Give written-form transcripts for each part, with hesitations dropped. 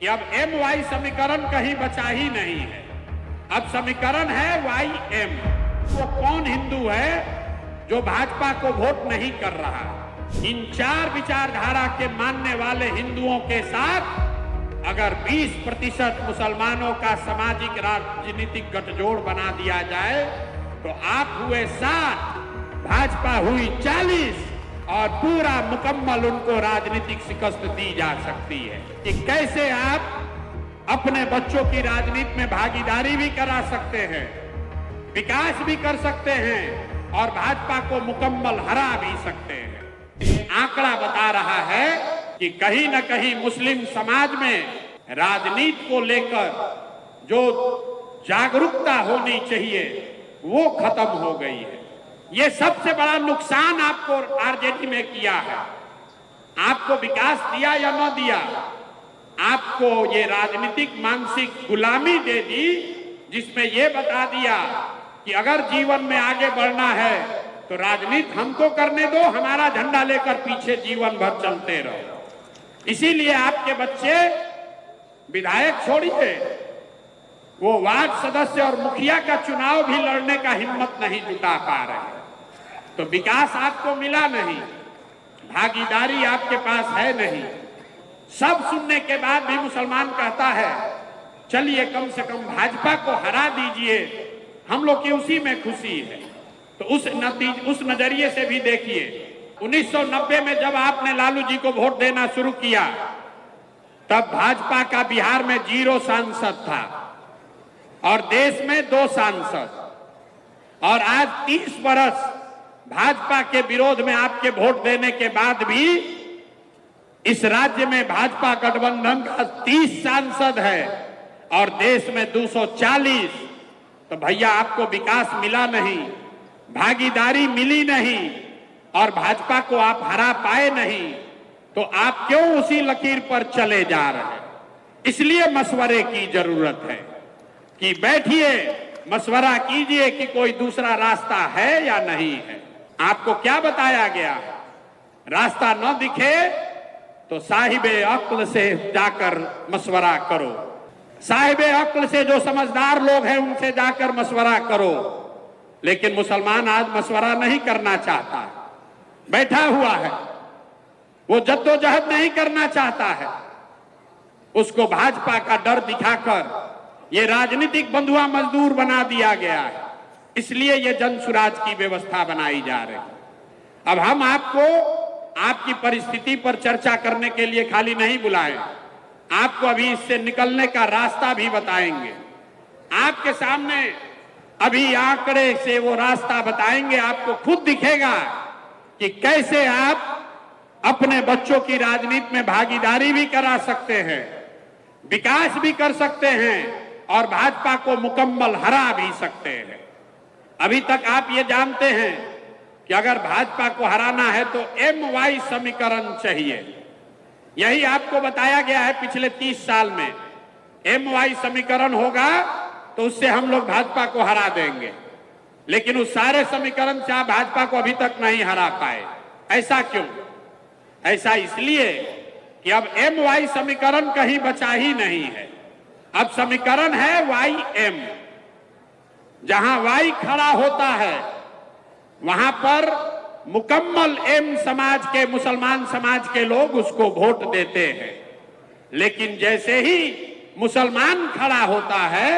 कि अब M Y समीकरण कहीं बचा ही नहीं है। अब समीकरण है वाई एम। वो कौन हिंदू है जो भाजपा को वोट नहीं कर रहा? इन चार विचारधारा के मानने वाले हिंदुओं के साथ अगर 20% मुसलमानों का सामाजिक राजनीतिक गठजोड़ बना दिया जाए तो आप हुए 60, भाजपा हुई 40 और पूरा मुकम्मल उनको राजनीतिक शिकस्त दी जा सकती है। कि कैसे आप अपने बच्चों की राजनीति में भागीदारी भी करा सकते हैं, विकास भी कर सकते हैं और भाजपा को मुकम्मल हरा भी सकते हैं। आंकड़ा बता रहा है कि कहीं न कहीं मुस्लिम समाज में राजनीति को लेकर जो जागरूकता होनी चाहिए वो खत्म हो गई है। ये सबसे बड़ा नुकसान आपको आरजेडी में किया है। आपको विकास दिया या न दिया, आपको ये राजनीतिक मानसिक गुलामी दे दी जिसमें ये बता दिया कि अगर जीवन में आगे बढ़ना है तो राजनीति हमको करने दो, हमारा झंडा लेकर पीछे जीवन भर चलते रहो। इसीलिए आपके बच्चे विधायक छोड़िए, वो वार्ड सदस्य और मुखिया का चुनाव भी लड़ने का हिम्मत नहीं जुटा पा रहे। तो विकास आपको मिला नहीं, भागीदारी आपके पास है नहीं। सब सुनने के बाद भी मुसलमान कहता है चलिए कम से कम भाजपा को हरा दीजिए, हम लोग की उसी में खुशी है। तो उस नजरिए से भी देखिए, 1990 में जब आपने लालू जी को वोट देना शुरू किया तब भाजपा का बिहार में 0 सांसद था और देश में 2 सांसद, और आज 30 बरस भाजपा के विरोध में आपके वोट देने के बाद भी इस राज्य में भाजपा गठबंधन का 30 सांसद है और देश में 240। तो भैया आपको विकास मिला नहीं, भागीदारी मिली नहीं और भाजपा को आप हरा पाए नहीं, तो आप क्यों उसी लकीर पर चले जा रहे हैं? इसलिए मशवरे की जरूरत है कि बैठिए, मशवरा कीजिए कि कोई दूसरा रास्ता है या नहीं है। आपको क्या बताया गया? रास्ता न दिखे तो साहिबे अक्ल से जाकर मशवरा करो, साहिबे अक्ल से जो समझदार लोग हैं उनसे जाकर मशवरा करो। लेकिन मुसलमान आज मशवरा नहीं करना चाहता, बैठा हुआ है, वो जद्दोजहद नहीं करना चाहता है। उसको भाजपा का डर दिखाकर ये राजनीतिक बंधुआ मजदूर बना दिया गया है। इसलिए ये जन सुराज की व्यवस्था बनाई जा रही है। अब हम आपको आपकी परिस्थिति पर चर्चा करने के लिए खाली नहीं बुलाए, आपको अभी इससे निकलने का रास्ता भी बताएंगे। आपके सामने अभी आंकड़े से वो रास्ता बताएंगे, आपको खुद दिखेगा कि कैसे आप अपने बच्चों की राजनीति में भागीदारी भी करा सकते हैं, विकास भी कर सकते हैं और भाजपा को मुकम्मल हरा भी सकते हैं। अभी तक आप ये जानते हैं कि अगर भाजपा को हराना है तो एम वाई समीकरण चाहिए। यही आपको बताया गया है पिछले 30 साल में। एम वाई समीकरण होगा तो उससे हम लोग भाजपा को हरा देंगे, लेकिन उस सारे समीकरण से आप भाजपा को अभी तक नहीं हरा पाए। ऐसा क्यों? ऐसा इसलिए कि अब एम वाई समीकरण कहीं बचा ही नहीं है। अब समीकरण है वाई एम। जहां वाई खड़ा होता है वहां पर मुकम्मल एम समाज के, मुसलमान समाज के लोग उसको वोट देते हैं। लेकिन जैसे ही मुसलमान खड़ा होता है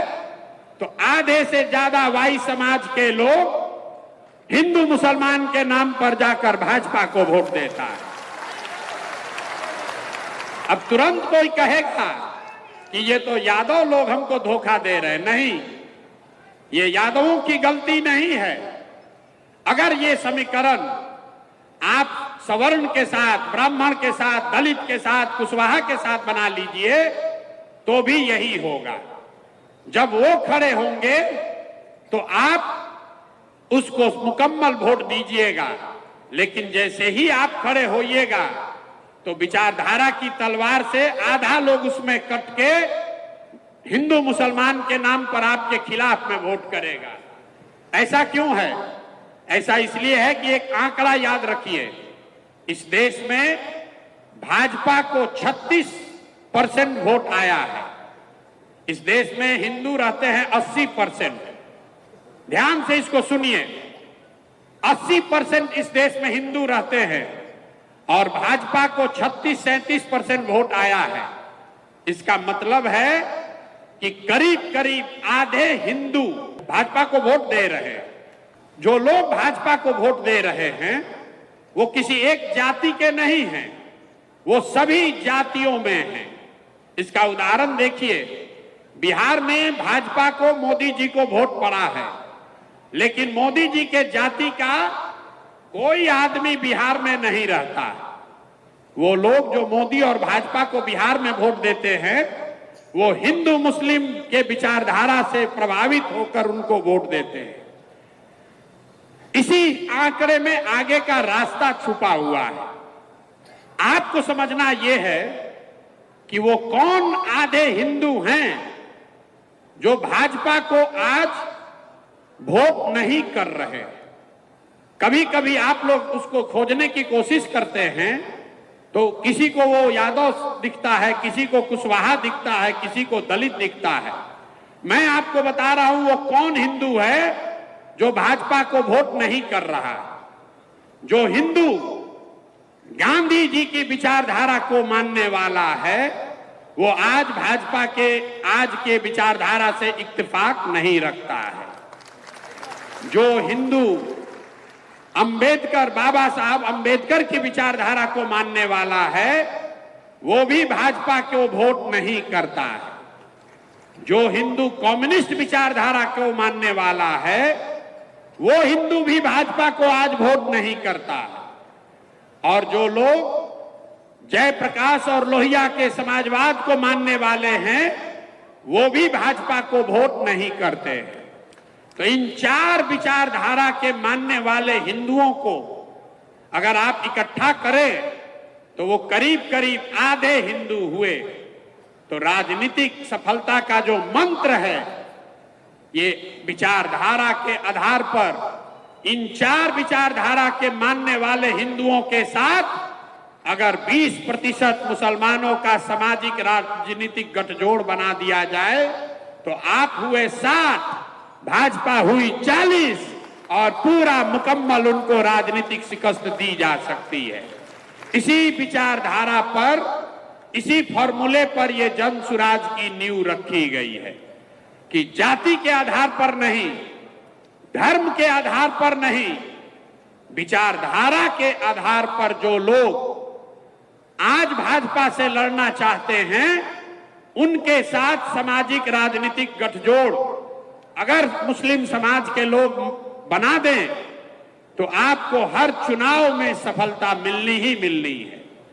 तो आधे से ज्यादा वाई समाज के लोग हिंदू मुसलमान के नाम पर जाकर भाजपा को वोट देता है। अब तुरंत कोई कहेगा कि ये तो यादव लोग हमको धोखा दे रहे हैं। नहीं, ये यादवों की गलती नहीं है। अगर ये समीकरण आप सवर्ण के साथ, ब्राह्मण के साथ, दलित के साथ, कुशवाहा के साथ बना लीजिए तो भी यही होगा। जब वो खड़े होंगे तो आप उसको मुकम्मल वोट दीजिएगा, लेकिन जैसे ही आप खड़े होइएगा तो विचारधारा की तलवार से आधा लोग उसमें कट के हिंदू मुसलमान के नाम पर आपके खिलाफ में वोट करेगा। ऐसा क्यों है? ऐसा इसलिए है कि एक आंकड़ा याद रखिए, इस देश में भाजपा को 36 80% वोट आया है। इस देश में हिंदू रहते हैं 80%। ध्यान से इसको सुनिए, 80% इस देश में हिंदू रहते हैं और भाजपा को 36-37% वोट आया है। इसका मतलब है कि करीब करीब आधे हिंदू भाजपा को वोट दे रहे हैं। जो लोग भाजपा को वोट दे रहे हैं वो किसी एक जाति के नहीं हैं, वो सभी जातियों में हैं। इसका उदाहरण देखिए, बिहार में भाजपा को मोदी जी को वोट पड़ा है, लेकिन मोदी जी के जाति का कोई आदमी बिहार में नहीं रहता। वो लोग जो मोदी और भाजपा को बिहार में वोट देते हैं वो हिंदू मुस्लिम के विचारधारा से प्रभावित होकर उनको वोट देते हैं। इसी आंकड़े में आगे का रास्ता छुपा हुआ है। आपको समझना यह है कि वो कौन आधे हिंदू हैं जो भाजपा को आज वोट नहीं कर रहे। कभी कभी आप लोग उसको खोजने की कोशिश करते हैं तो किसी को वो यादव दिखता है, किसी को कुशवाहा दिखता है, किसी को दलित दिखता है। मैं आपको बता रहा हूं वो कौन हिंदू है जो भाजपा को वोट नहीं कर रहा। जो हिंदू गांधी जी की विचारधारा को मानने वाला है वो आज भाजपा के आज के विचारधारा से इत्तेफाक नहीं रखता है। जो हिंदू अंबेडकर, बाबा साहब अंबेडकर की विचारधारा को मानने वाला है वो भी भाजपा को वोट नहीं करता है। जो हिंदू कम्युनिस्ट विचारधारा को मानने वाला है वो हिंदू भी भाजपा को आज वोट नहीं करता है। और जो लोग जयप्रकाश और लोहिया के समाजवाद को मानने वाले हैं वो भी भाजपा को वोट नहीं करते हैं। तो इन चार विचारधारा के मानने वाले हिंदुओं को अगर आप इकट्ठा करें तो वो करीब करीब आधे हिंदू हुए। तो राजनीतिक सफलता का जो मंत्र है ये विचारधारा के आधार पर इन चार विचारधारा के मानने वाले हिंदुओं के साथ अगर 20% मुसलमानों का सामाजिक राजनीतिक गठजोड़ बना दिया जाए तो आप हुए 60, भाजपा हुई 40 और पूरा मुकम्मल उनको राजनीतिक शिकस्त दी जा सकती है। इसी विचारधारा पर, इसी फॉर्मूले पर यह जन सुराज की नींव रखी गई है कि जाति के आधार पर नहीं, धर्म के आधार पर नहीं, विचारधारा के आधार पर जो लोग आज भाजपा से लड़ना चाहते हैं उनके साथ सामाजिक राजनीतिक गठजोड़ अगर मुस्लिम समाज के लोग बना दें तो आपको हर चुनाव में सफलता मिलनी ही मिलनी है।